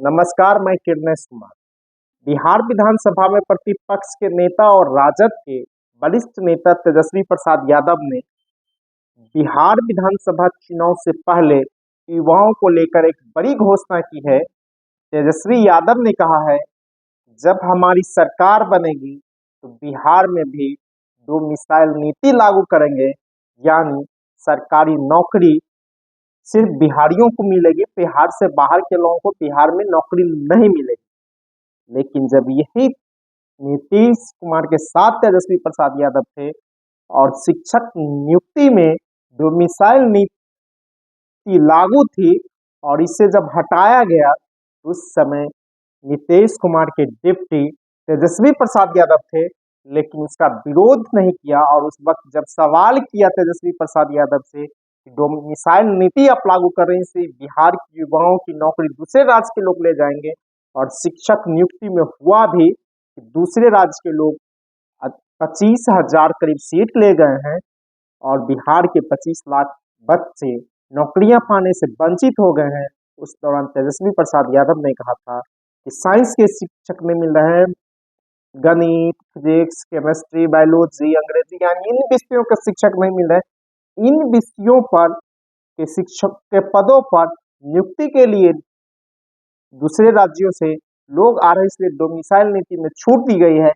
नमस्कार, मैं किरणेश कुमार। बिहार विधानसभा में प्रतिपक्ष के नेता और राजद के वरिष्ठ नेता तेजस्वी प्रसाद यादव ने बिहार विधानसभा चुनाव से पहले युवाओं को लेकर एक बड़ी घोषणा की है। तेजस्वी यादव ने कहा है, जब हमारी सरकार बनेगी तो बिहार में भी दो मिसाइल नीति लागू करेंगे, यानी सरकारी नौकरी सिर्फ बिहारियों को मिलेगी, बिहार से बाहर के लोगों को बिहार में नौकरी नहीं मिलेगी। लेकिन जब यही नीतीश कुमार के साथ तेजस्वी प्रसाद यादव थे और शिक्षक नियुक्ति में डोमिसाइल नीति लागू थी और इसे जब हटाया गया, उस समय नीतीश कुमार के डिप्टी तेजस्वी प्रसाद यादव थे, लेकिन उसका विरोध नहीं किया। और उस वक्त जब सवाल किया तेजस्वी प्रसाद यादव से कि डोमिसाइल नीति आप लागू कर रहे हैं, इससे बिहार के युवाओं की नौकरी दूसरे राज्य के लोग ले जाएंगे, और शिक्षक नियुक्ति में हुआ भी कि दूसरे राज्य के लोग 25,000 करीब सीट ले गए हैं और बिहार के 25 लाख बच्चे नौकरियां पाने से वंचित हो गए हैं। उस दौरान तेजस्वी प्रसाद यादव ने कहा था कि साइंस के शिक्षक नहीं मिल रहे हैं, गणित, फिजिक्स, केमिस्ट्री, बायोलॉजी, अंग्रेजी, यानी इन विषयों के शिक्षक नहीं मिल रहे। इन विषयों पर के शिक्षक के पदों पर नियुक्ति के लिए दूसरे राज्यों से लोग आ रहे हैं, इसलिए डोमिसाइल नीति में छूट दी गई है।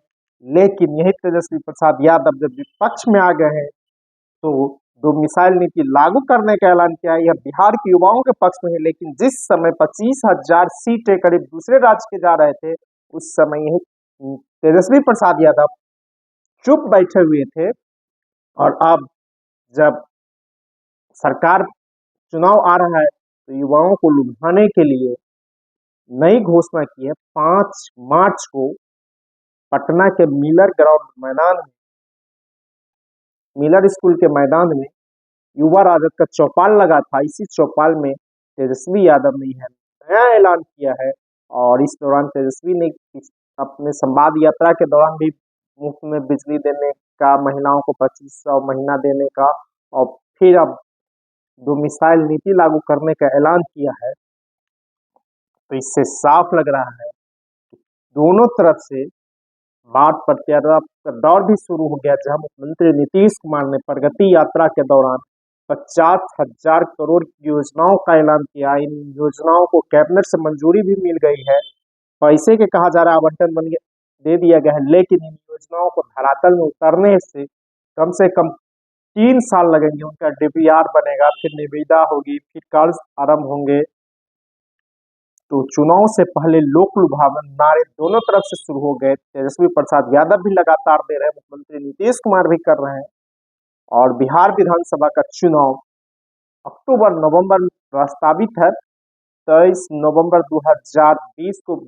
लेकिन यही तेजस्वी प्रसाद यादव जब विपक्ष में आ गए हैं तो डोमिसाइल नीति लागू करने का ऐलान किया है। यह बिहार के युवाओं के पक्ष में है, लेकिन जिस समय 25,000 सीटें करीब दूसरे राज्य के जा रहे थे, उस समय यही तेजस्वी प्रसाद यादव चुप बैठे हुए थे। और अब जब सरकार चुनाव आ रहा है तो युवाओं को लुभाने के लिए नई घोषणा की है। 5 मार्च को पटना के मिलर ग्राउंड मैदान में, मिलर स्कूल के मैदान में युवा राजद का चौपाल लगा था। इसी चौपाल में तेजस्वी यादव ने यह नया ऐलान किया है। और इस दौरान तेजस्वी ने अपने संवाद यात्रा के दौरान भी मुफ्त में बिजली देने का, महिलाओं को 2500 महीना देने का, और फिर अब डोमिसाइल नीति लागू करने का ऐलान किया है। तो इससे साफ लग रहा है कि दोनों तरफ से बात प्रत्यारोप का दौर भी शुरू हो गया, जहां मुख्यमंत्री नीतीश कुमार ने प्रगति यात्रा के दौरान 50,000 करोड़ की योजनाओं का ऐलान किया। इन योजनाओं को कैबिनेट से मंजूरी भी मिल गई है, पैसे के कहा जा रहा आवंटन बन गया, दे दिया गया है। लेकिन इन योजनाओं को धरातल में उतरने से कम 3 साल लगेंगे। उनका डीपीआर बनेगा, फिर निविदा होगी, फिर कार्य आरंभ होंगे। तो चुनाव से पहले लोक लुभावन नारे दोनों तरफ से शुरू हो गए। तेजस्वी प्रसाद यादव भी लगातार दे रहे हैं, मुख्यमंत्री नीतीश कुमार भी कर रहे हैं। और बिहार विधानसभा का चुनाव अक्टूबर नवंबर में प्रस्तावित है। 23 नवंबर 2020 को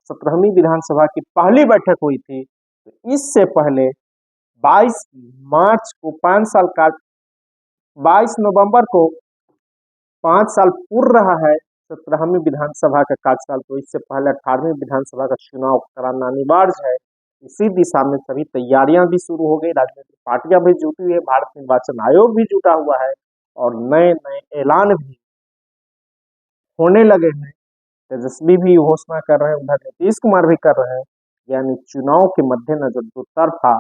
17वीं विधानसभा की पहली बैठक हुई थी। तो इससे पहले 22 मार्च को 5 साल का 22 नवंबर को 5 साल पूर्ण रहा है 17वीं विधानसभा का कार्यकाल। तो इससे पहले 18वीं विधानसभा का चुनाव कराना अनिवार्य है। इसी दिशा में सभी तैयारियां भी शुरू हो गई, राजनीतिक पार्टियां भी जुटी हुई है, भारत निर्वाचन आयोग भी जुटा हुआ है, और नए नए ऐलान भी होने लगे हैं। तेजस्वी भी घोषणा कर रहे हैं, उधर नीतीश कुमार भी कर रहे हैं। यानी चुनाव के मद्देनजर दो तरफा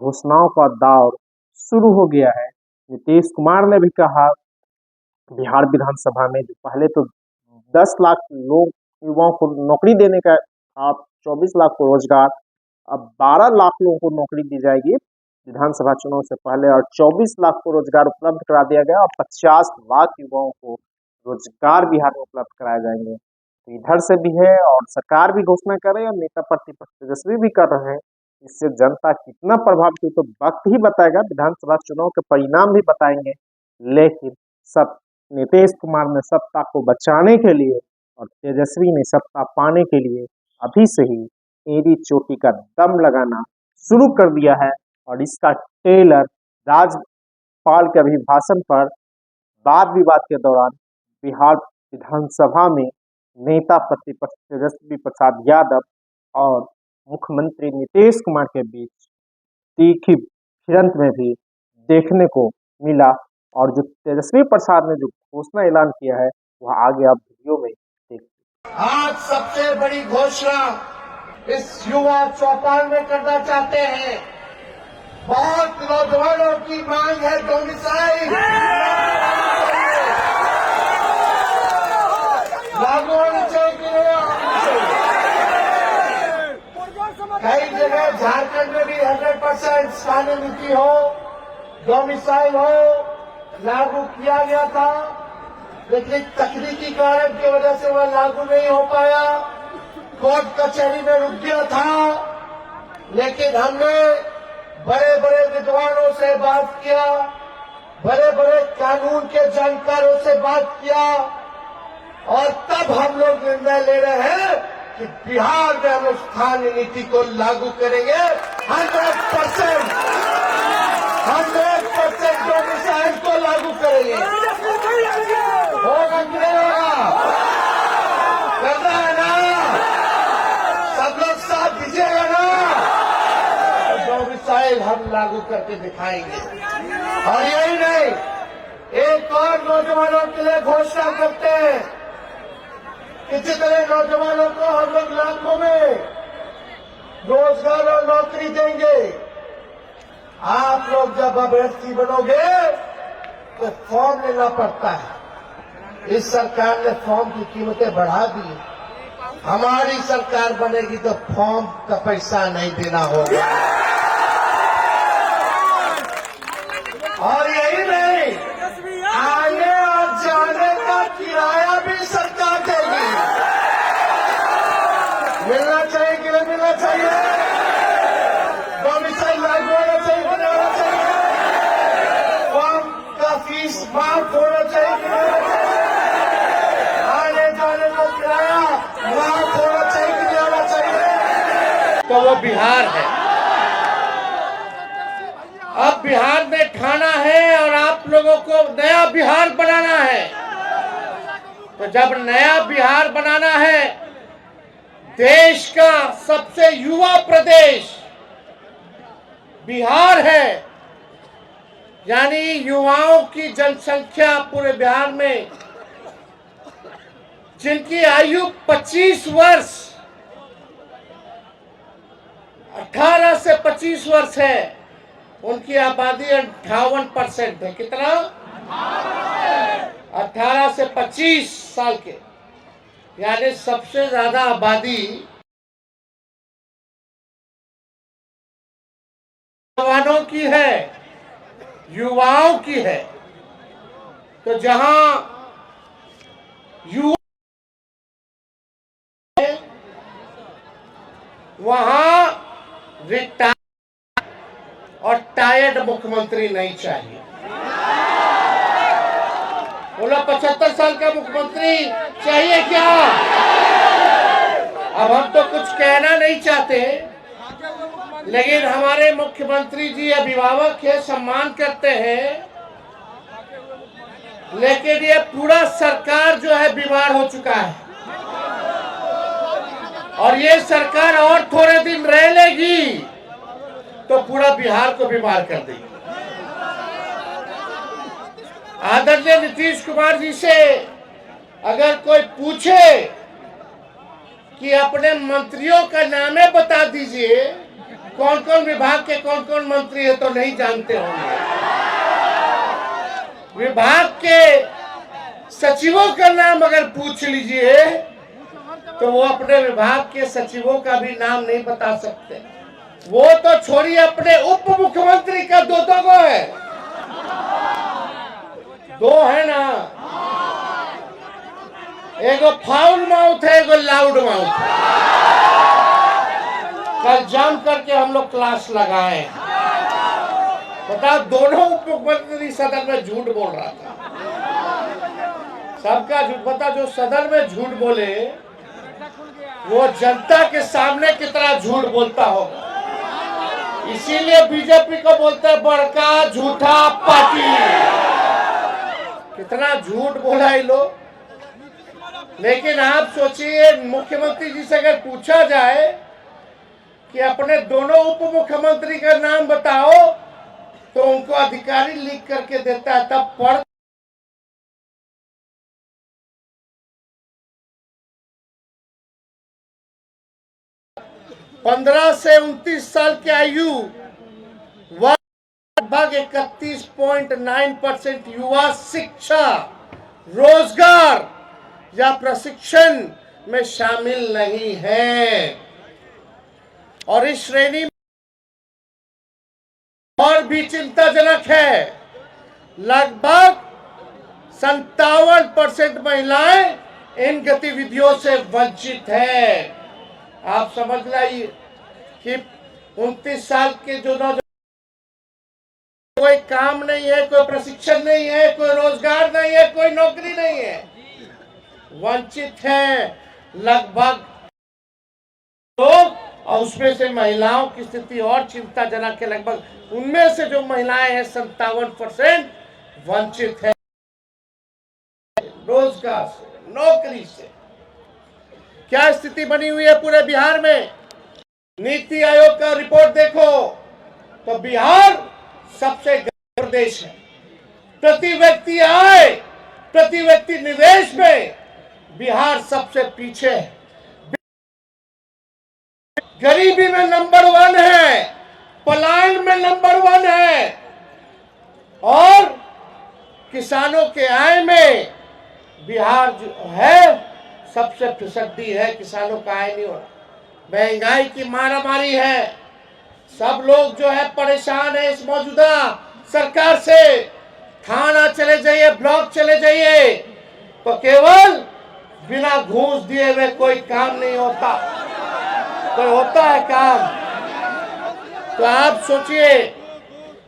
घोषणाओं का दौर शुरू हो गया है। नीतीश कुमार ने भी कहा बिहार विधानसभा में पहले तो 10 लाख लोग युवाओं को नौकरी देने का, आप 24 लाख को रोजगार, अब 12 लाख लोगों को नौकरी दी जाएगी विधानसभा चुनाव से पहले, और 24 लाख को रोजगार उपलब्ध करा दिया गया, और 50 लाख युवाओं को रोजगार बिहार में उपलब्ध कराए जाएंगे। तो इधर से भी है और सरकार भी घोषणा कर रही है और नेता प्रतिपक्ष तेजस्वी भी कर रहे हैं। इससे जनता कितना प्रभावित हुई तो वक्त ही बताएगा, विधानसभा चुनाव के परिणाम भी बताएंगे। लेकिन सब नीतीश कुमार ने सत्ता को बचाने के लिए और तेजस्वी ने सत्ता पाने के लिए अभी से ही एड़ी चोटी का दम लगाना शुरू कर दिया है। और इसका टेलर राज्यपाल के अभिभाषण पर वाद विवाद के दौरान बिहार विधानसभा में नेता प्रतिपक्ष तेजस्वी प्रसाद यादव और मुख्यमंत्री नीतीश कुमार के बीच तीखी भिड़ंत में भी देखने को मिला। और जो तेजस्वी प्रसाद ने जो घोषणा ऐलान किया है वह आगे आप वीडियो में देख आज सबसे बड़ी घोषणा इस युवा चौपाल में करना चाहते हैं। बहुत नौजवानों की मांग है डोमिसाइल लागू होनी चाहिए कि नहीं होनी चाहिए। कई जगह झारखंड में भी 100% स्थानीय नीति हो, डोमिसाइल हो, लागू किया गया था, लेकिन तकनीकी कारण की वजह से वह लागू नहीं हो पाया, कोर्ट कचहरी में रुक गया था। लेकिन हमने बड़े बड़े विद्वानों से बात किया, बड़े बड़े कानून के जानकारों से बात किया, और तब हम लोग निर्णय ले रहे हैं कि बिहार में हम स्थानीय नीति को लागू करेंगे। 100% डोमिसाइल को लागू करेंगे। होगा कि नहीं होगा? करना है ना? सब लोग साथ दीजिएगा ना? डोमिसाइल हम लागू करके दिखाएंगे। और यही नहीं, एक और नौजवानों के लिए घोषणा करते हैं कि जितने नौजवानों को हम लोग लाखों में रोजगार और नौकरी देंगे, आप लोग जब अभ्यर्थी बनोगे तो फॉर्म लेना पड़ता है। इस सरकार ने फॉर्म की कीमतें बढ़ा दी। हमारी सरकार बनेगी तो फॉर्म का पैसा नहीं देना होगा। और यही नहीं, आने और जाने का किराया भी सरकार देगी। मिलना चाहिए कि नहीं मिलना चाहिए? डोमिसाइल लागू होना चाहिए कि नहीं होना चाहिए? फॉर्म का फीस माफ होना चाहिए कि नहीं होना चाहिए? आने जाने का किराया माफ होना चाहिए कि नहीं होना चाहिए? तो वो बिहार है। अब बिहार में खाना है और आप लोगों को नया बिहार बनाना है। तो जब नया बिहार बनाना है, देश का सबसे युवा प्रदेश बिहार है, यानी युवाओं की जनसंख्या पूरे बिहार में जिनकी आयु 25 वर्ष 18 से 25 वर्ष है, उनकी आबादी 58% है। कितना? 18 से 25 साल के, यानी सबसे ज्यादा आबादी जवानों की है, युवाओं की है। तो जहां युवा वहां रिटायर्ड और टायर्ड मुख्यमंत्री नहीं चाहिए। बोला 75 साल का मुख्यमंत्री चाहिए क्या? अब हम तो कुछ कहना नहीं चाहते, लेकिन हमारे मुख्यमंत्री जी अभिभावक है, सम्मान करते हैं, लेकिन ये पूरा सरकार जो है बीमार हो चुका है, और ये सरकार और थोड़े दिन रह लेगी तो पूरा बिहार को बीमार कर देगी। आदरणीय नीतीश कुमार जी से अगर कोई पूछे कि अपने मंत्रियों का नामे बता दीजिए, कौन कौन विभाग के कौन कौन मंत्री है, तो नहीं जानते होंगे। विभाग के सचिवों का नाम अगर पूछ लीजिए तो वो अपने विभाग के सचिवों का भी नाम नहीं बता सकते। वो तो छोड़िए, अपने उप मुख्यमंत्री का दो गो है, दो है ना, एगो फाउल माउथ है, एगो लाउड माउथ है। कल जम करके हम लोग क्लास लगाए, बता दोनों उप मुख्यमंत्री सदन में झूठ बोल रहा था। सबका झूठ बता, जो सदन में झूठ बोले वो जनता के सामने कितना झूठ बोलता होगा। इसीलिए बीजेपी को बोलते हैं बड़का झूठा पार्टी। कितना झूठ बोला ये लोग। लेकिन आप सोचिए, मुख्यमंत्री जी से अगर पूछा जाए कि अपने दोनों उप मुख्यमंत्री का नाम बताओ, तो उनको अधिकारी लिख करके देता है, तब पढ़ 15 से 29 साल की आयु लगभग 31.9% युवा शिक्षा, रोजगार या प्रशिक्षण में शामिल नहीं है। और इस श्रेणी में और भी चिंताजनक है, लगभग 57% महिलाएं इन गतिविधियों से वंचित है। आप समझ लाइए कि 29 साल के जो नौजवान, कोई काम नहीं है, कोई प्रशिक्षण नहीं है, कोई रोजगार नहीं है, कोई नौकरी नहीं है, वंचित है लगभग लोग। और उसमें से महिलाओं की स्थिति और चिंताजनक है, लगभग उनमें से जो महिलाएं हैं 57% वंचित है रोजगार से, नौकरी से। क्या स्थिति बनी हुई है पूरे बिहार में? नीति आयोग का रिपोर्ट देखो तो बिहार सबसे गरीब प्रदेश है। प्रति व्यक्ति आय, प्रति व्यक्ति निवेश में बिहार सबसे पीछे है। गरीबी में नंबर 1 है, पलायन में नंबर 1 है, और किसानों के आय में बिहार जो है सबसे फिसड्डी है। किसानों का आय नहीं हो रहा, महंगाई की मारामारी है, सब लोग जो है परेशान है इस मौजूदा सरकार से। थाना चले जाइए, ब्लॉक चले जाइए, तो केवल बिना घूस दिए हुए कोई काम नहीं होता, कोई होता है काम। तो आप सोचिए,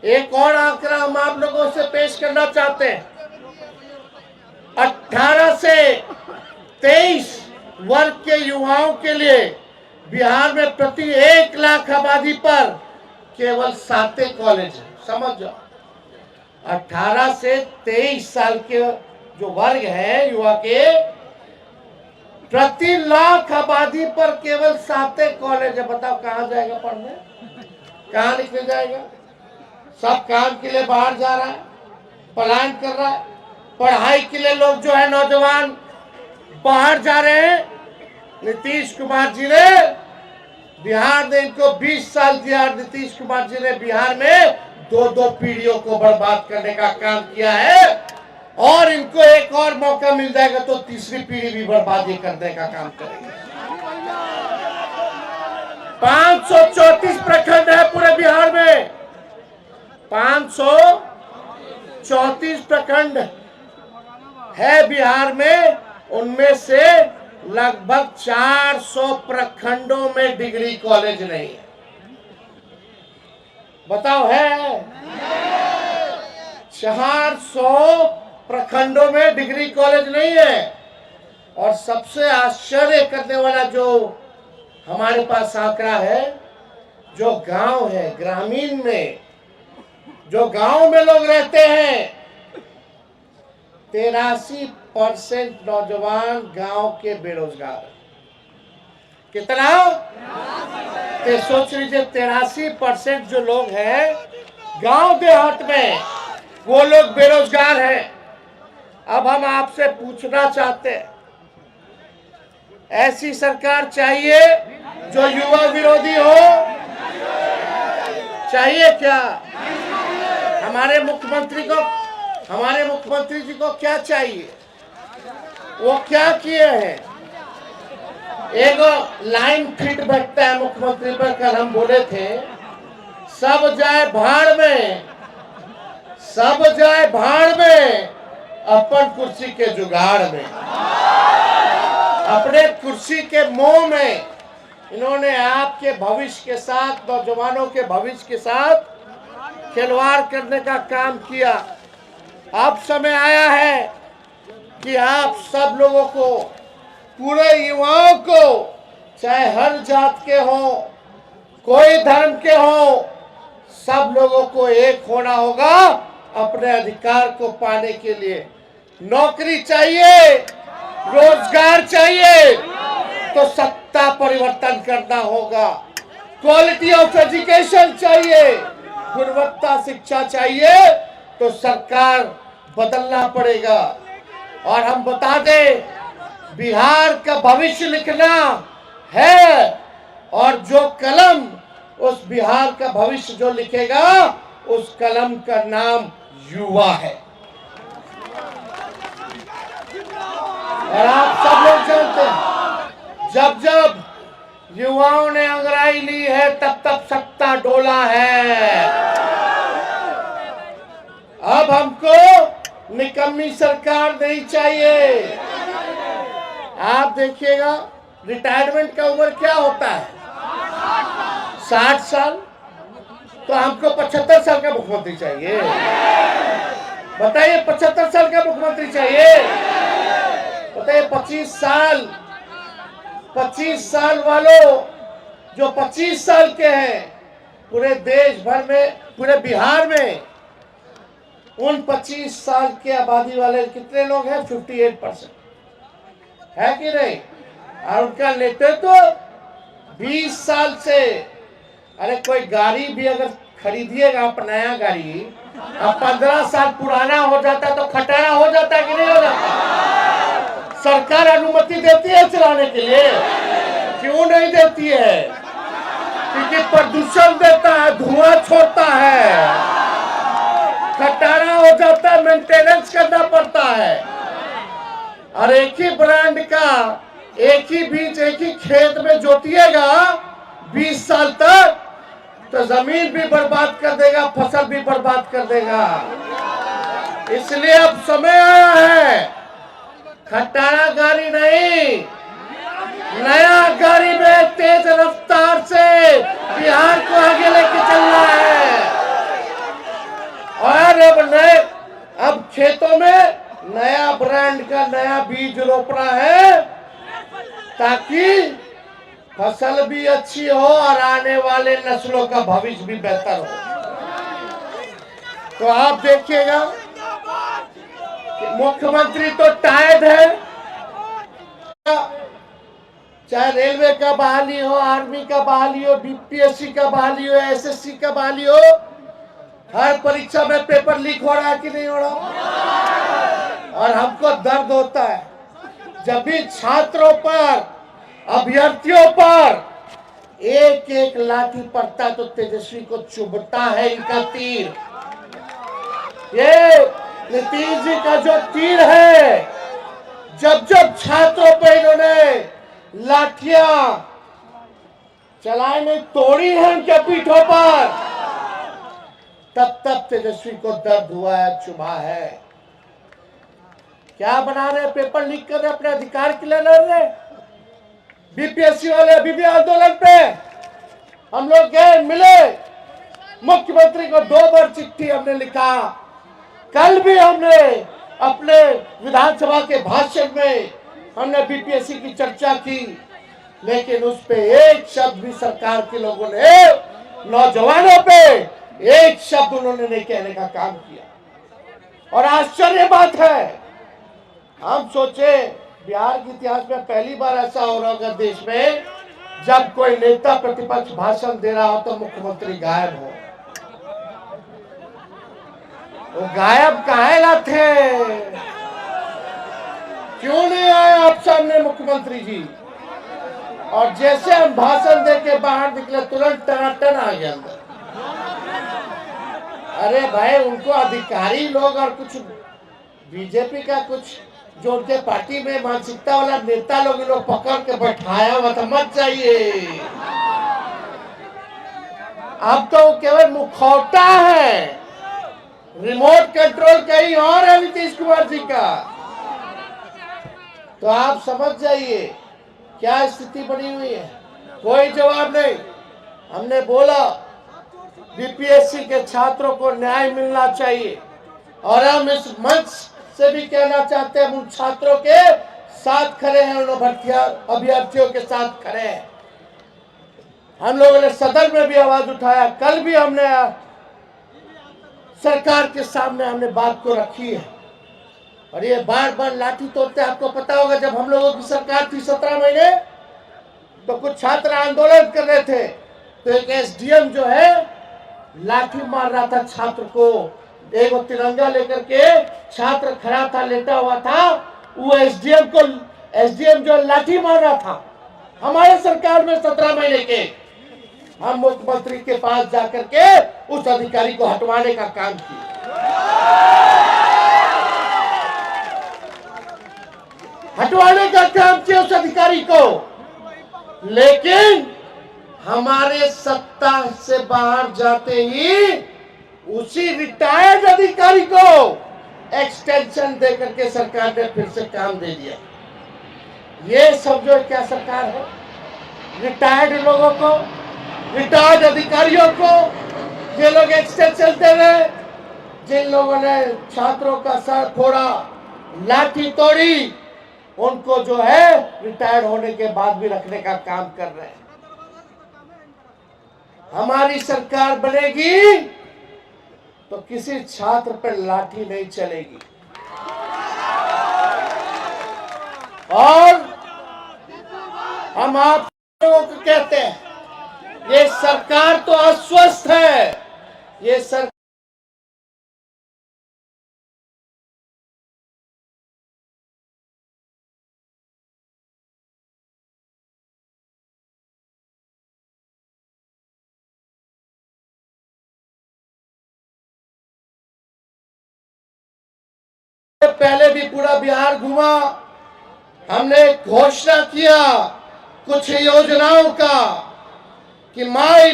एक और आंकड़ा हम आप लोगों से पेश करना चाहते हैं। 18 से 23 वर्ग के युवाओं के लिए बिहार में प्रति 1 लाख आबादी पर केवल 7 कॉलेज है। समझ जाओ, 18 से 23 साल के जो वर्ग है युवा के, प्रति लाख आबादी पर केवल 7 कॉलेज है। बताओ कहां जाएगा पढ़ने, कहां निकल जाएगा? सब काम के लिए बाहर जा रहा है, पलायन कर रहा है। पढ़ाई के लिए लोग जो है नौजवान बाहर जा रहे हैं। नीतीश कुमार जी ने बिहार ने इनको 20 साल दिया। नीतीश कुमार जी ने बिहार में 2 पीढ़ियों को बर्बाद करने का काम किया है, और इनको एक और मौका मिल जाएगा तो तीसरी पीढ़ी भी बर्बादी करने का काम करेगी। 534 प्रखंड है पूरे बिहार में, 534 प्रखंड है बिहार में। उनमें से लगभग 400 प्रखंडों में डिग्री कॉलेज नहीं है। बताओ, है? 400 प्रखंडों में डिग्री कॉलेज नहीं है। और सबसे आश्चर्य करने वाला जो हमारे पास आंकड़ा है, जो गांव है, ग्रामीण में जो गांव में लोग रहते हैं, 83% नौजवान गांव के बेरोजगार। कितना? तो सोच लीजिए, 83% जो लोग हैं गांव देहात में, वो लोग बेरोजगार हैं। अब हम आपसे पूछना चाहते हैं, ऐसी सरकार चाहिए जो युवा विरोधी हो? चाहिए क्या? हमारे मुख्यमंत्री जी को क्या चाहिए? वो क्या किए हैं? एक लाइन फिट बैठता है मुख्यमंत्री पर। कल हम बोले थे, सब जाए भाड़ में, सब जाए भाड़ में, अपन कुर्सी के जुगाड़ में। अपने कुर्सी के मोह में इन्होंने आपके भविष्य के साथ, नौजवानों के भविष्य के साथ खिलवाड़ करने का काम किया। अब समय आया है कि आप सब लोगों को, पूरे युवाओं को, चाहे हर जात के हो, कोई धर्म के हो, सब लोगों को एक होना होगा अपने अधिकार को पाने के लिए। नौकरी चाहिए, रोजगार चाहिए तो सत्ता परिवर्तन करना होगा। क्वालिटी ऑफ एजुकेशन चाहिए, गुणवत्ता शिक्षा चाहिए तो सरकार बदलना पड़ेगा। और हम बता दें, बिहार का भविष्य लिखना है और जो कलम उस बिहार का भविष्य जो लिखेगा, उस कलम का नाम युवा है। और आप सब लोग जानते हैं, जब जब युवाओं ने अंगड़ाई ली है, तब तब सत्ता डोला है। अब हमको निकम्मी सरकार नहीं चाहिए। आप देखिएगा, रिटायरमेंट का उम्र क्या होता है? 60 साल। तो हमको 75 साल का मुख्यमंत्री चाहिए। बताइए, 75 साल का मुख्यमंत्री चाहिए? बताइए, 25 साल वालों, जो 25 साल के हैं, पूरे देश भर में, पूरे बिहार में उन 25 साल के आबादी वाले कितने लोग हैं? 58% है कि नहीं? और उनका नेतृत्व 20 साल से। अरे कोई गाड़ी भी अगर खरीदिएगा आप, नया गाड़ी, अब 15 साल पुराना हो जाता तो खटारा हो जाता कि नहीं हो जाता? सरकार अनुमति देती है चलाने के लिए? क्यों नहीं देती है? क्योंकि प्रदूषण देता है, धुआं छोड़ता है, खटारा हो जाता है, मेंटेनेंस करना पड़ता है। और एक ही ब्रांड का एक ही बीज एक ही खेत में जोतिएगा 20 साल तक, तो जमीन भी बर्बाद कर देगा, फसल भी बर्बाद कर देगा। इसलिए अब समय आया है, खटारा गाड़ी नहीं, नया गाड़ी में तेज रफ्तार से बिहार को आगे लेके चलना है। और अब खेतों में नया ब्रांड का नया बीज रोपना है, ताकि फसल भी अच्छी हो और आने वाले नस्लों का भविष्य भी बेहतर हो। तो आप देखिएगा, मुख्यमंत्री तो टायर्ड है, चाहे रेलवे का बहाली हो, आर्मी का बहाली हो, बीपीएससी का बहाली हो, एसएससी का बहाली हो, हर परीक्षा में पेपर लीक हो रहा है कि नहीं हो रहा? और हमको दर्द होता है जब भी छात्रों पर, अभ्यर्थियों पर एक एक लाठी पड़ता, तो तेजस्वी को चुभता है इनका तीर। ये नीतीश जी का जो तीर है, जब जब छात्रों पर इन्होंने लाठियां चलाई नहीं, तोड़ी है उनके पीठों पर, तब तब तेजस्वी को दर्द हुआ है, चुभा है। क्या बना रहे? पेपर लीक कर रहे, अपने अधिकार के लिए लड़ रहे। बीपीएससी वाले अभी भी आंदोलन पे। हम लोग गए, मिले मुख्यमंत्री को, 2 बार चिट्ठी हमने लिखा। कल भी हमने अपने विधानसभा के भाषण में हमने बीपीएससी की चर्चा की, लेकिन उस पे एक शब्द भी सरकार के लोगों ने, नौजवानों पे एक शब्द उन्होंने नहीं कहने का काम किया। और आश्चर्य बात है, हम सोचे बिहार के इतिहास में पहली बार ऐसा हो रहा होगा देश में, जब कोई नेता प्रतिपक्ष भाषण दे रहा हो तो मुख्यमंत्री गायब हो। वो गायब काहे थे? क्यों नहीं आए आप सामने मुख्यमंत्री जी? और जैसे हम भाषण दे के बाहर निकले, तुरंत टनाटन आ गया अंदर। अरे भाई, उनको अधिकारी लोग और कुछ बीजेपी का कुछ जो उनके पार्टी में मानसिकता वाला नेता लोग पकड़ के बैठाया हुआ था, मत जाइए। अब तो केवल मुखौटा है, रिमोट कंट्रोल कहीं और है नीतीश कुमार जी का। तो आप समझ जाइए क्या स्थिति बनी हुई है। कोई जवाब नहीं। हमने बोला बीपीएससी के छात्रों को न्याय मिलना चाहिए, और हम इस मंच से भी कहना चाहते हैं, उन छात्रों के साथ खड़े हैं, उन अभ्यर्थियों के साथ खड़े हैं। हम लोगों ने सदन में भी आवाज उठाया, कल भी हमने सरकार के सामने हमने बात को रखी है। और ये बार बार लाठी तोड़ते, आपको पता होगा जब हम लोगों की सरकार थी 17 महीने, तो कुछ छात्र आंदोलन कर रहे थे, तो एक एसडीएम जो है लाठी मार रहा था छात्र को। एक तिरंगा लेकर के छात्र खड़ा था, लेटा हुआ था, वो एसडीएम जो लाठी मार रहा था। हमारे सरकार में 17 महीने के हम मुख्यमंत्री के पास जाकर के उस अधिकारी को हटवाने का काम किया। हटवाने का काम किया उस अधिकारी को, लेकिन हमारे सत्ता से बाहर जाते ही उसी रिटायर्ड अधिकारी को एक्सटेंशन देकर के सरकार ने फिर से काम दे दिया। ये समझो क्या सरकार है? रिटायर्ड लोगों को, रिटायर्ड अधिकारियों को ये लोग एक्सटेंशन दे रहे। जिन लोगों ने छात्रों का सर फोड़ा, लाठी तोड़ी, उनको जो है रिटायर्ड होने के बाद भी रखने का काम कर रहे हैं। हमारी सरकार बनेगी तो किसी छात्र पर लाठी नहीं चलेगी। और हम आप लोगों को कहते हैं, ये सरकार तो अस्वस्थ है। ये सरकार पहले भी पूरा बिहार घुमा, हमने घोषणा किया कुछ योजनाओं का कि माई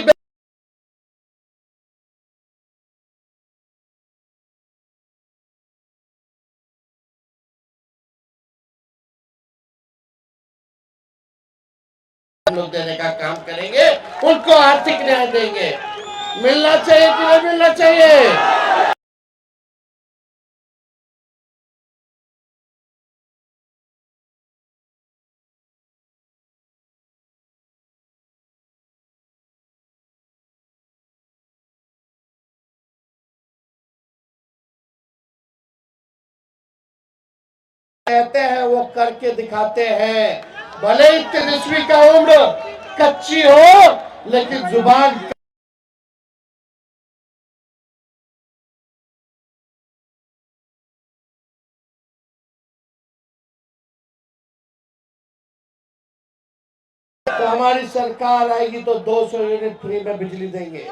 हम लोग देने का काम करेंगे, उनको आर्थिक न्याय देंगे। मिलना चाहिए कि नहीं मिलना चाहिए? कहते हैं वो करके दिखाते हैं। भले ही तेजस्वी का उम्र कच्ची हो, लेकिन जुबान तो हमारी सरकार आएगी तो 200 यूनिट फ्री में बिजली देंगे।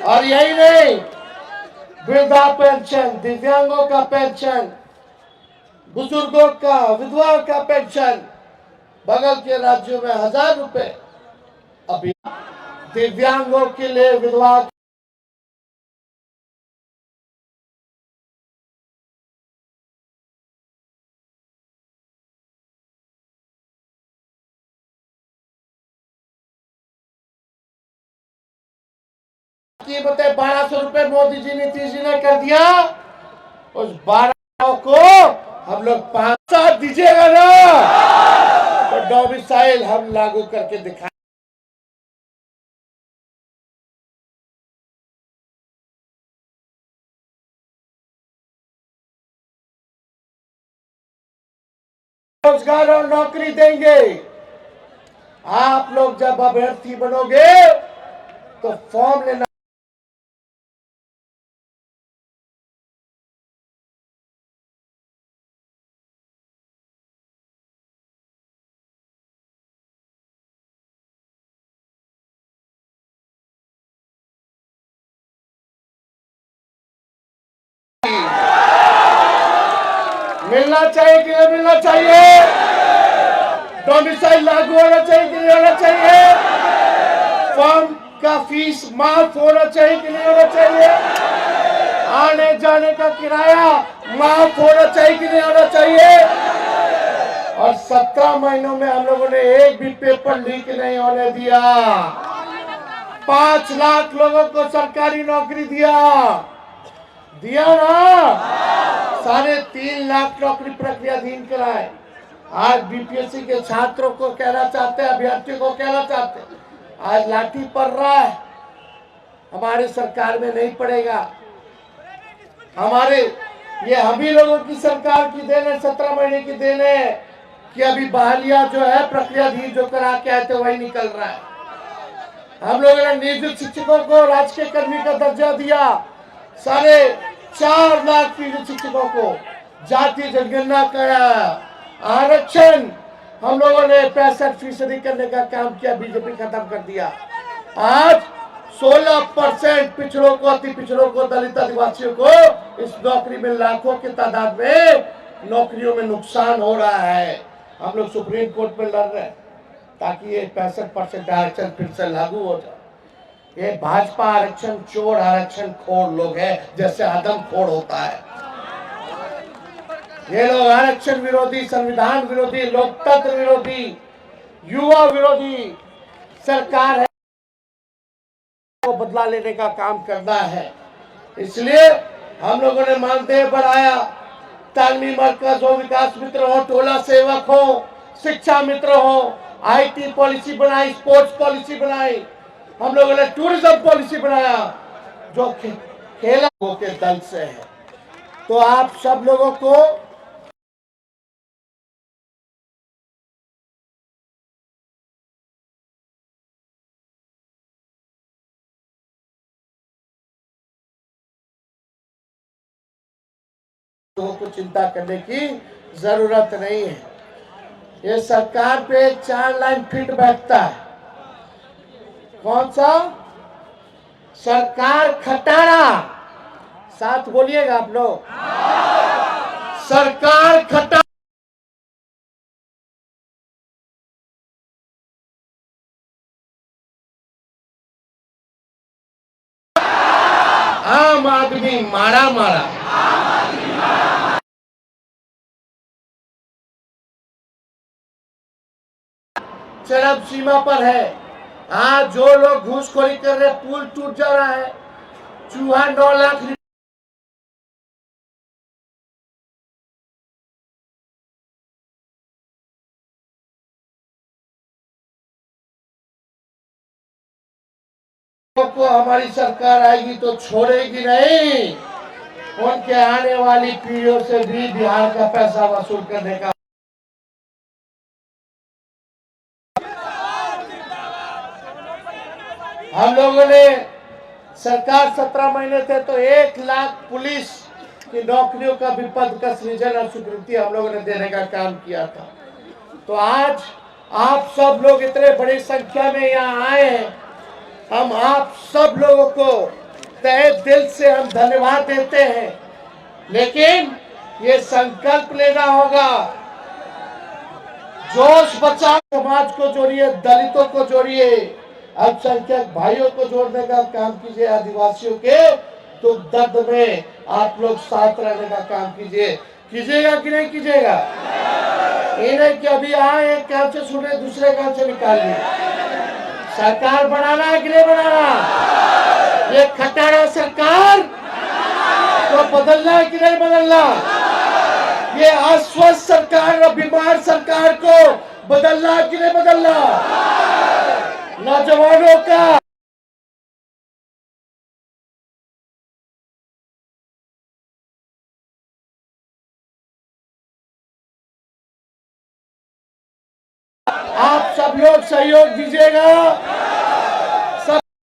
और यही नहीं, वृद्धा पेंशन, दिव्यांगों का पेंशन, बुजुर्गों का, विधवा का पेंशन, बगल के राज्यों में 1000 रुपए। अभी दिव्यांगों के लिए विधवा कीमतें 1200 रुपए मोदी जी, नीतीश जी ने कर दिया। उस 12 को हम लोग 5 दीजिएगा ना, तो डोमिसाइल हम लागू करके दिखाएं। रोजगार और नौकरी देंगे। आप लोग जब अभ्यर्थी बनोगे तो फॉर्म लेना मिलना चाहिए कि नहीं मिलना चाहिए? डोमिसाइल लागू होना चाहिए कि नहीं होना चाहिए? फॉर्म का फीस माफ होना चाहिए कि नहीं होना चाहिए? आने जाने का किराया माफ होना चाहिए कि नहीं होना चाहिए? और 17 महीनों में हम लोगों ने एक भी पेपर लीक नहीं होने दिया। 5 लाख लोगों को सरकारी नौकरी दिया ना। 3.5 लाख नौकरी प्रक्रियाधीन कराए। आज बीपीएससी के छात्रों को कहना चाहते हैं, अभ्यर्थियों को कहना चाहते हैं, आज लाठी पड़ रहा है, हमारे सरकार में नहीं पड़ेगा। हमारे ये हम ही लोगों की सरकार की देन है, 17 महीने की देन है कि अभी बहालियां जो है प्रक्रियाधीन जो करा के आए थे वही निकल रहा है। हम लोगों ने नियोजित शिक्षकों को राजकीय कर्मी का दर्जा दिया। 4.5 लाख नियोजित शिक्षकों को जाति जनगणना कराया, आरक्षण हम लोगों ने 65% करने का काम किया, बीजेपी खत्म कर दिया। आज 16% पिछड़ों को, अति पिछड़ों को, दलित आदिवासियों को इस नौकरी में लाखों की तादाद में नौकरियों में नुकसान हो रहा है। हम लोग सुप्रीम कोर्ट में लड़ रहे हैं ताकि ये 65% आरक्षण फिर से लागू हो जाए। ये भाजपा आरक्षण चोर, आरक्षण खोर लोग हैं, जैसे आदम खोर होता है। ये लोग आरक्षण विरोधी, संविधान विरोधी, लोकतंत्र विरोधी, युवा विरोधी सरकार है, को बदला लेने का काम करना है। इसलिए हम लोगों ने मानदेय बढ़ाया, तालमी मरकज हो, विकास मित्र हो, टोला सेवक हो, शिक्षा मित्र हो, आईटी पॉलिसी बनाई, स्पोर्ट्स पॉलिसी बनाई, हम लोगों ने टूरिज्म पॉलिसी बनाया जो खेलों के दल से है। तो आप सब लोगों को चिंता करने की जरूरत नहीं है। ये सरकार पे 4 लाइन फिट बैठता है। कौन सा? सरकार खटारा। साथ बोलिएगा आप लोग, सरकार खटारा। आम आदमी मारा मारा। चरम सीमा पर है। आज जो लोग घूसखोरी कर रहे, पुल टूट जा रहा है, चूहा 9 लाख को हमारी सरकार आएगी तो छोड़ेगी नहीं। उनके आने वाली पीढ़ियों से भी बिहार का पैसा वसूल करने का हम लोगों ने सरकार 17 महीने थे तो 1 लाख पुलिस की नौकरियों का भी पद का सृजन और स्वीकृति हम लोगों ने देने का काम किया था। तो आज आप सब लोग इतने बड़ी संख्या में यहाँ आए हैं, हम आप सब लोगों को तहे दिल से हम धन्यवाद देते हैं। लेकिन ये संकल्प लेना होगा, जोश बचा, समाज को जोड़िए, दलितों को जोड़िए, अल्पसंख्यक भाइयों को जोड़ने का काम कीजिए, आदिवासियों के दुख दर्द में आप लोग साथ रहने का काम कीजिए। कीजिएगा कि नहीं कीजिएगा? ये नहीं कि अभी आए एक काम से सुने, दूसरे काम से निकालिए। सरकार बनाना है कि नहीं बनाना? ये खटारा सरकार तो बदलना है कि नहीं बदलना? ये अस्वस्थ सरकार और बीमार सरकार को बदलना है कि नहीं बदलना? नौजवानों का आप सब लोग सहयोग दीजिएगा।